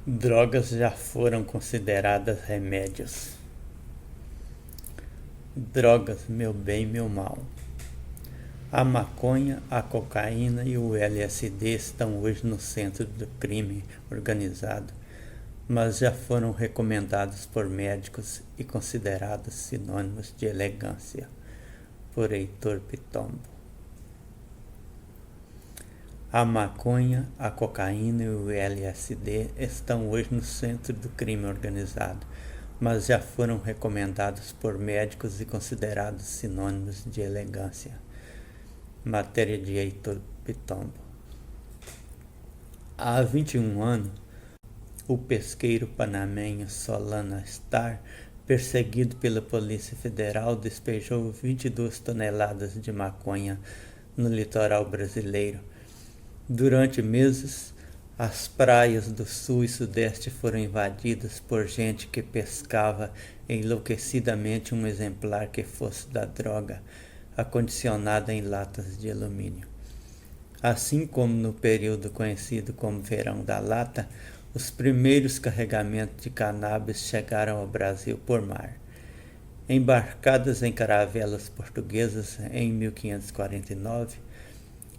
Drogas já foram consideradas remédios. Drogas, meu bem, meu mal. A maconha, a cocaína e o LSD estão hoje no centro do crime organizado, mas já foram recomendados por médicos e considerados sinônimos de elegância, por Heitor Pitombo. A maconha, a cocaína e o LSD estão hoje no centro do crime organizado, mas já foram recomendados por médicos e considerados sinônimos de elegância. Matéria de Heitor Pitombo. Há 21 anos, o pesqueiro panamenho Solana Star, perseguido pela Polícia Federal, despejou 22 toneladas de maconha no litoral brasileiro. Durante meses, as praias do sul e sudeste foram invadidas por gente que pescava enlouquecidamente um exemplar que fosse da droga, acondicionada em latas de alumínio. Assim como no período conhecido como Verão da Lata, os primeiros carregamentos de cannabis chegaram ao Brasil por mar. Embarcadas em caravelas portuguesas em 1549,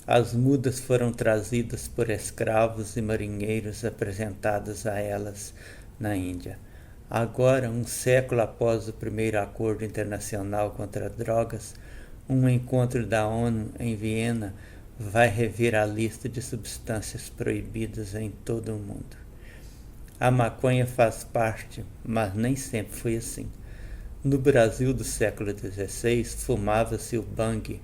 as mudas foram trazidas por escravos e marinheiros apresentados a elas na Índia. Agora, um século após o primeiro acordo internacional contra drogas, um encontro da ONU em Viena vai rever a lista de substâncias proibidas em todo o mundo. A maconha faz parte, mas nem sempre foi assim. No Brasil do século XVI, fumava-se o bang.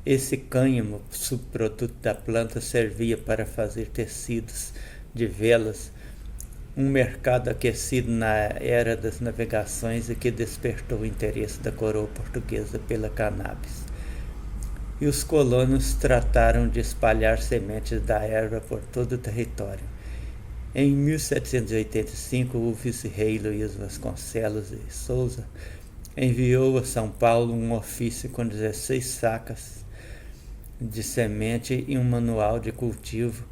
Esse cânhamo, subproduto da planta, servia para fazer tecidos de velas, um mercado aquecido na era das navegações e que despertou o interesse da coroa portuguesa pela cannabis. E os colonos trataram de espalhar sementes da erva por todo o território. Em 1785, o vice-rei Luís Vasconcelos de Souza enviou a São Paulo um ofício com 16 sacas de semente e um manual de cultivo,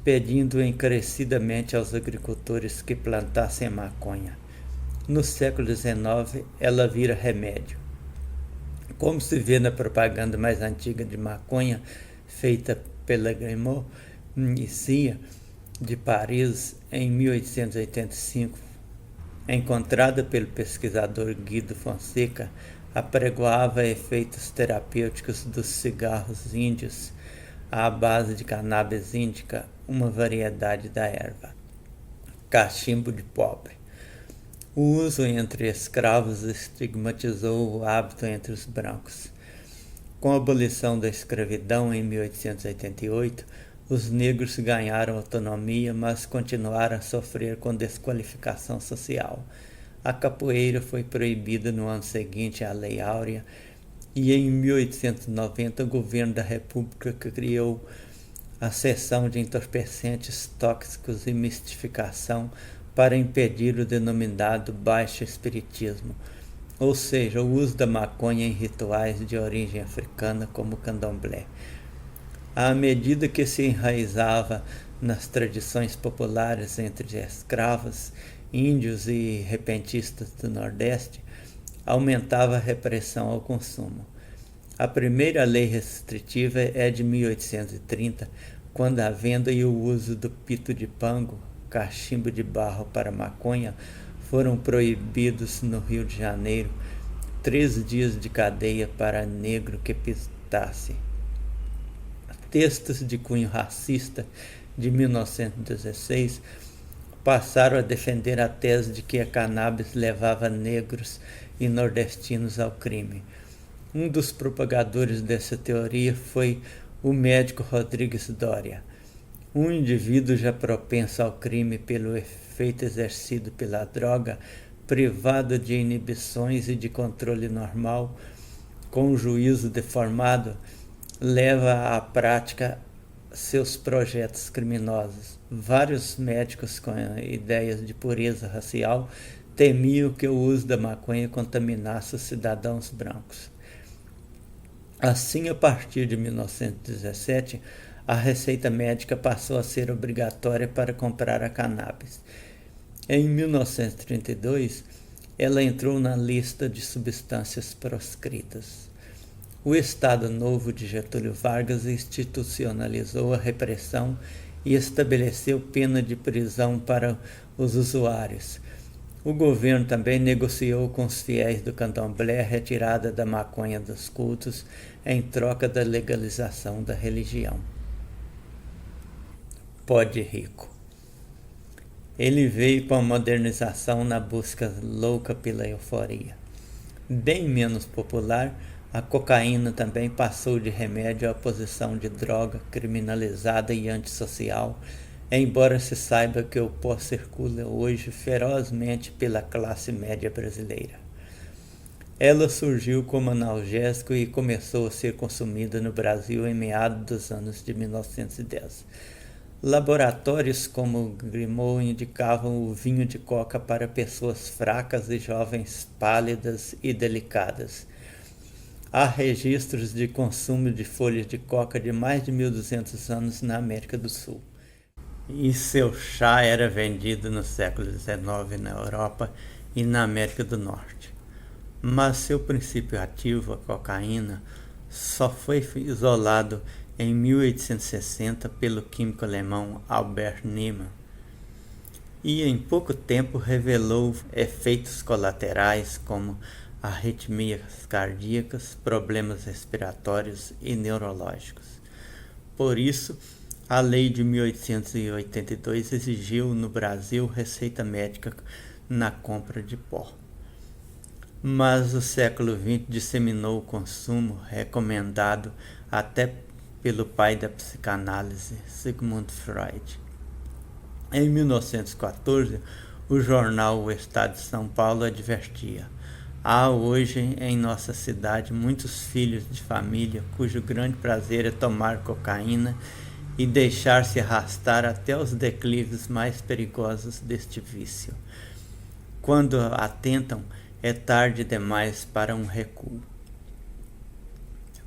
pedindo encarecidamente aos agricultores que plantassem maconha. No século XIX, ela vira remédio. Como se vê na propaganda mais antiga de maconha, feita pela Grimaud e Cia, de Paris, em 1885, encontrada pelo pesquisador Guido Fonseca, apregoava efeitos terapêuticos dos cigarros índios à base de cannabis índica, uma variedade da erva. Cachimbo de pobre. O uso entre escravos estigmatizou o hábito entre os brancos. Com a abolição da escravidão em 1888, os negros ganharam autonomia, mas continuaram a sofrer com desqualificação social. A capoeira foi proibida no ano seguinte à Lei Áurea e em 1890 o governo da República criou a seção de entorpecentes tóxicos e mistificação para impedir o denominado baixo espiritismo, ou seja, o uso da maconha em rituais de origem africana como o candomblé. À medida que se enraizava nas tradições populares entre escravos, índios e repentistas do Nordeste, aumentava a repressão ao consumo. A primeira lei restritiva é de 1830, quando a venda e o uso do pito de pango, cachimbo de barro para maconha, foram proibidos no Rio de Janeiro, 13 dias de cadeia para negro que pitasse. Textos de cunho racista de 1916 passaram a defender a tese de que a cannabis levava negros e nordestinos ao crime. Um dos propagadores dessa teoria foi o médico Rodrigues Doria, um indivíduo já propenso ao crime pelo efeito exercido pela droga, privado de inibições e de controle normal, com o juízo deformado, leva à prática seus projetos criminosos. Vários médicos com ideias de pureza racial temiam que o uso da maconha contaminasse os cidadãos brancos. Assim, a partir de 1917, a receita médica passou a ser obrigatória para comprar a cannabis. Em 1932, ela entrou na lista de substâncias proscritas. O Estado Novo de Getúlio Vargas institucionalizou a repressão e estabeleceu pena de prisão para os usuários. O governo também negociou com os fiéis do candomblé a retirada da maconha dos cultos em troca da legalização da religião. Pó de rico. Ele veio com a modernização na busca louca pela euforia. Bem menos popular, a cocaína também passou de remédio à posição de droga criminalizada e antissocial, embora se saiba que o pó circula hoje ferozmente pela classe média brasileira. Ela surgiu como analgésico e começou a ser consumida no Brasil em meados dos anos de 1910. Laboratórios como Grimaud indicavam o vinho de coca para pessoas fracas e jovens pálidas e delicadas. Há registros de consumo de folhas de coca de mais de 1.200 anos na América do Sul. E seu chá era vendido no século XIX na Europa e na América do Norte. Mas seu princípio ativo, a cocaína, só foi isolado em 1860 pelo químico alemão Albert Niemann, e em pouco tempo revelou efeitos colaterais como arritmias cardíacas, problemas respiratórios e neurológicos. Por isso, a lei de 1882 exigiu no Brasil receita médica na compra de pó. Mas o século XX disseminou o consumo recomendado até pelo pai da psicanálise, Sigmund Freud. Em 1914, o jornal O Estado de São Paulo advertia: há hoje em nossa cidade muitos filhos de família cujo grande prazer é tomar cocaína e deixar-se arrastar até os declives mais perigosos deste vício. Quando atentam, é tarde demais para um recuo.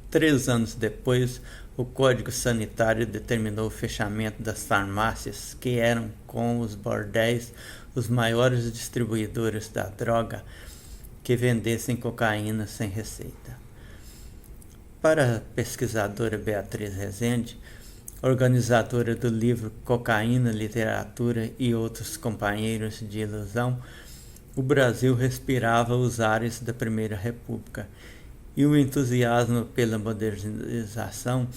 3 anos depois, o Código Sanitário determinou o fechamento das farmácias, que eram, com os bordéis, os maiores distribuidores da droga, que vendessem cocaína sem receita. Para a pesquisadora Beatriz Rezende, organizadora do livro Cocaína, Literatura e Outros Companheiros de Ilusão, o Brasil respirava os ares da Primeira República, e o entusiasmo pela modernização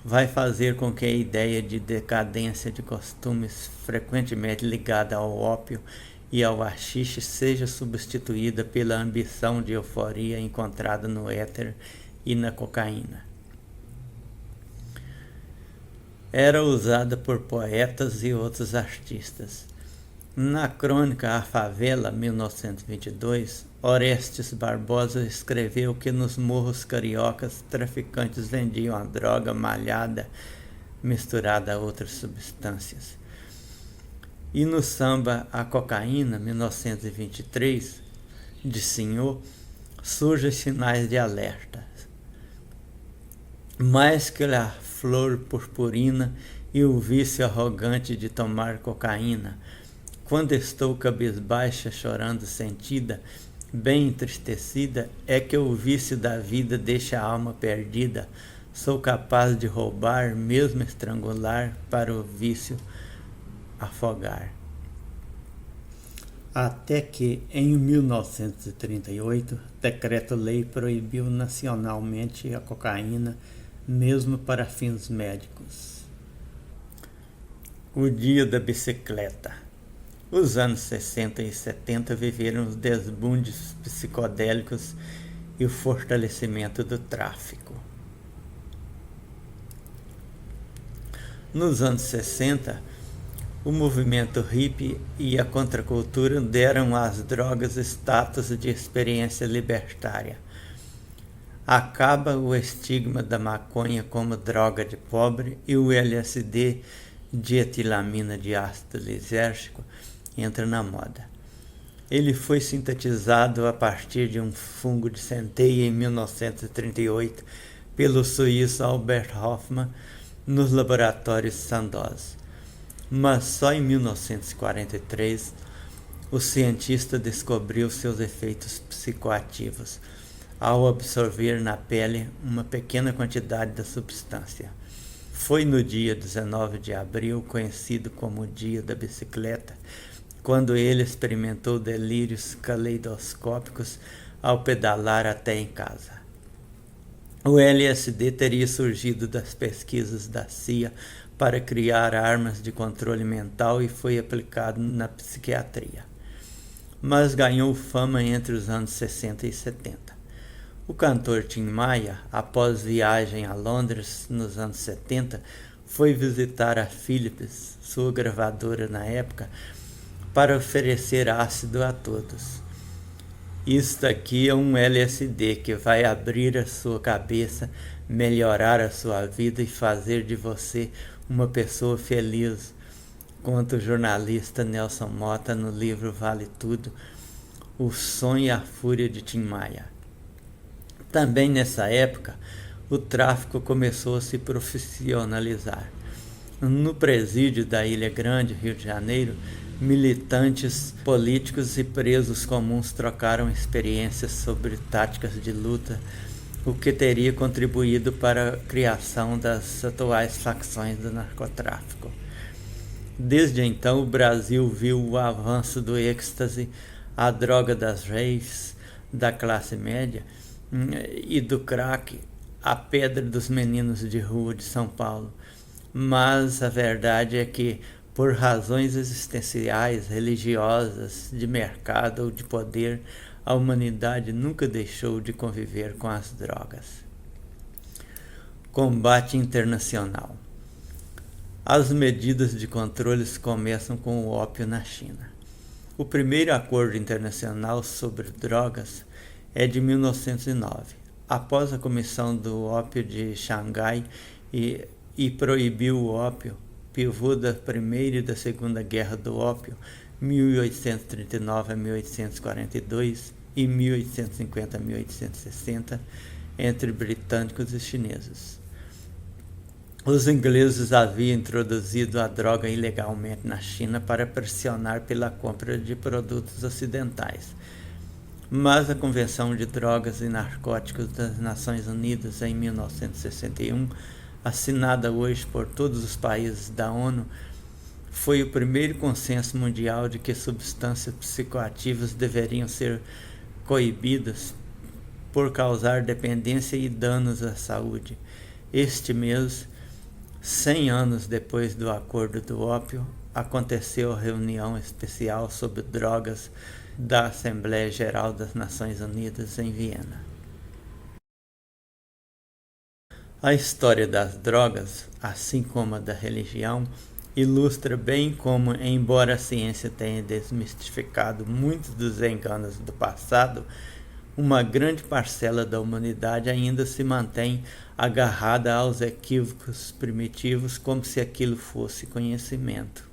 vai fazer com que a ideia de decadência de costumes frequentemente ligada ao ópio e ao haxixe seja substituída pela ambição de euforia encontrada no éter e na cocaína. Era usada por poetas e outros artistas. Na crônica A Favela, 1922, Orestes Barbosa escreveu que nos morros cariocas traficantes vendiam a droga malhada misturada a outras substâncias. E no samba A Cocaína, 1923, de Senhor, surgem sinais de alerta. Mais que a flor purpurina e o vício arrogante de tomar cocaína, quando estou cabisbaixa, chorando sentida, bem entristecida, é que o vício da vida deixa a alma perdida. Sou capaz de roubar, mesmo estrangular, para o vício afogar. Até que, em 1938, decreto-lei proibiu nacionalmente a cocaína, mesmo para fins médicos. O dia da bicicleta. Os anos 60 e 70 viveram os desbundes psicodélicos e o fortalecimento do tráfico. Nos anos 60, o movimento hippie e a contracultura deram às drogas status de experiência libertária. Acaba o estigma da maconha como droga de pobre e o LSD, dietilamina de ácido lisérgico, entra na moda. Ele foi sintetizado a partir de um fungo de centeia em 1938 pelo suíço Albert Hofmann nos laboratórios Sandoz. Mas só em 1943 o cientista descobriu seus efeitos psicoativos ao absorver na pele uma pequena quantidade da substância. Foi no dia 19 de abril, conhecido como o Dia da Bicicleta, quando ele experimentou delírios caleidoscópicos ao pedalar até em casa. O LSD teria surgido das pesquisas da CIA para criar armas de controle mental e foi aplicado na psiquiatria, mas ganhou fama entre os anos 60 e 70. O cantor Tim Maia, após viagem a Londres nos anos 70, foi visitar a Philips, sua gravadora na época, para oferecer ácido a todos. Isto aqui é um LSD que vai abrir a sua cabeça, melhorar a sua vida e fazer de você uma pessoa feliz, conta o jornalista Nelson Motta no livro Vale Tudo, O Sonho e a Fúria de Tim Maia. Também nessa época, o tráfico começou a se profissionalizar. No presídio da Ilha Grande, Rio de Janeiro, militantes políticos e presos comuns trocaram experiências sobre táticas de luta, o que teria contribuído para a criação das atuais facções do narcotráfico. Desde então, o Brasil viu o avanço do êxtase, a droga das raves, da classe média, e do crack, a pedra dos meninos de rua de São Paulo. Mas a verdade é que, por razões existenciais, religiosas, de mercado ou de poder, a humanidade nunca deixou de conviver com as drogas. Combate internacional. As medidas de controle começam com o ópio na China. O primeiro acordo internacional sobre drogas é de 1909, após a Comissão do Ópio de Xangai e proibiu o ópio, pivô da Primeira e da Segunda Guerra do Ópio, 1839 a 1842 e 1850 a 1860, entre britânicos e chineses. Os ingleses haviam introduzido a droga ilegalmente na China para pressionar pela compra de produtos ocidentais. Mas a Convenção de Drogas e Narcóticos das Nações Unidas, em 1961, assinada hoje por todos os países da ONU, foi o primeiro consenso mundial de que substâncias psicoativas deveriam ser coibidas por causar dependência e danos à saúde. Este mês, 100 anos depois do Acordo do Ópio, aconteceu a reunião especial sobre drogas da Assembleia Geral das Nações Unidas em Viena. A história das drogas, assim como a da religião, ilustra bem como, embora a ciência tenha desmistificado muitos dos enganos do passado, uma grande parcela da humanidade ainda se mantém agarrada aos equívocos primitivos como se aquilo fosse conhecimento.